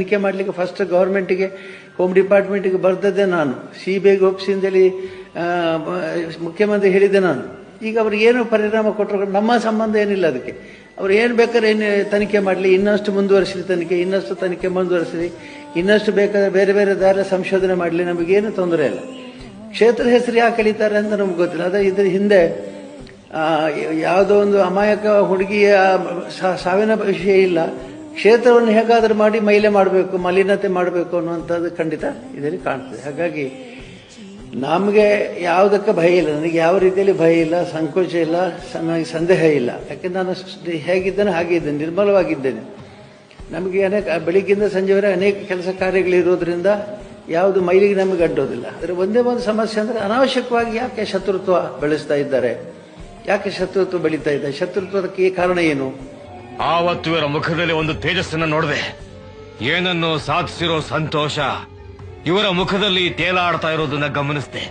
ತನಿಖೆ ಮಾಡಲಿಕ್ಕೆ first ಗವರ್ಮೆಂಟ್ಗೆ home ಡಿಪಾರ್ಟ್ಮೆಂಟ್ಗೆ ಬರ್ದದ್ದೇ ನಾನು, ಸಿಬಿಐಗೆ ಒಪ್ಪಿಸಿಂದಲಿ ಮುಖ್ಯಮಂತ್ರಿ ಹೇಳಿದ್ದೆ ನಾನು. ಈಗ ಅವ್ರು ಏನು ಪರಿಣಾಮ ಕೊಟ್ಟರು, ನಮ್ಮ ಸಂಬಂಧ ಏನಿಲ್ಲ ಅದಕ್ಕೆ. ಅವ್ರು ಏನು ಬೇಕಾದ್ರೆ ಏನು ತನಿಖೆ ಮಾಡಲಿ, ಇನ್ನಷ್ಟು ಮುಂದುವರಿಸಲಿ ತನಿಖೆ, ಇನ್ನಷ್ಟು ತನಿಖೆ ಮುಂದುವರಿಸಲಿ, ಇನ್ನಷ್ಟು ಬೇಕಾದ್ರೆ ಬೇರೆ ಬೇರೆ ದಾರಿ ಸಂಶೋಧನೆ ಮಾಡಲಿ, ನಮಗೇನು ತೊಂದರೆ ಇಲ್ಲ. ಕ್ಷೇತ್ರ ಹೆಸರು ಯಾಕೆ ಕಳೀತಾರೆ ಅಂತ ನಮ್ಗೆ ಗೊತ್ತಿಲ್ಲ. ಅದೇ ಇದ್ರ ಹಿಂದೆ ಯಾವುದೋ ಒಂದು ಅಮಾಯಕ ಹುಡುಗಿಯ ಸಾವಿನ ವಿಷಯ ಇಲ್ಲ, ಕ್ಷೇತ್ರವನ್ನು ಹೇಗಾದರೂ ಮಾಡಿ ಮೈಲೆ ಮಾಡಬೇಕು, ಮಲಿನತೆ ಮಾಡಬೇಕು ಅನ್ನುವಂಥದ್ದು ಖಂಡಿತ ಇದರಲ್ಲಿ ಕಾಣ್ತದೆ. ಹಾಗಾಗಿ ನಮಗೆ ಯಾವುದಕ್ಕೆ ಭಯ ಇಲ್ಲ, ನನಗೆ ಯಾವ ರೀತಿಯಲ್ಲಿ ಭಯ ಇಲ್ಲ, ಸಂಕೋಚ ಇಲ್ಲ, ನನಗೆ ಸಂದೇಹ ಇಲ್ಲ. ಯಾಕೆಂದ್ರೆ ನಾನು ಹೇಗಿದ್ದೇನೆ ಹಾಗೆ ಇದ್ದೇನೆ, ನಿರ್ಮಲವಾಗಿದ್ದೇನೆ. ನಮಗೆ ಬೆಳಿಗ್ಗಿಂದ ಸಂಜೆವರೆಗೆ ಅನೇಕ ಕೆಲಸ ಕಾರ್ಯಗಳಿರೋದ್ರಿಂದ ಯಾವುದು ಮೈಲಿಗೆ ನಮಗೆ ಅಡ್ಡೋದಿಲ್ಲ. ಆದರೆ ಒಂದೇ ಒಂದು ಸಮಸ್ಯೆ ಅಂದರೆ ಅನಾವಶ್ಯಕವಾಗಿ ಯಾಕೆ ಶತ್ರುತ್ವ ಬೆಳೆಸ್ತಾ ಇದ್ದಾರೆ, ಯಾಕೆ ಶತ್ರುತ್ವ ಬೆಳೀತಾ ಇದೆ, ಶತ್ರುತ್ವಕ್ಕೆ ಕಾರಣ ಏನು? ಆವತ್ತು ಇವರ ಮುಖದಲ್ಲಿ ಒಂದು ತೇಜಸ್ಸನ್ನು ನೋಡಿದೆ, ಏನನ್ನು ಸಾಧಿಸಿರೋ ಸಂತೋಷ ಇವರ ಮುಖದಲ್ಲಿ ತೇಲಾಡ್ತಾ ಇರೋದನ್ನ ಗಮನಿಸಿದೆ.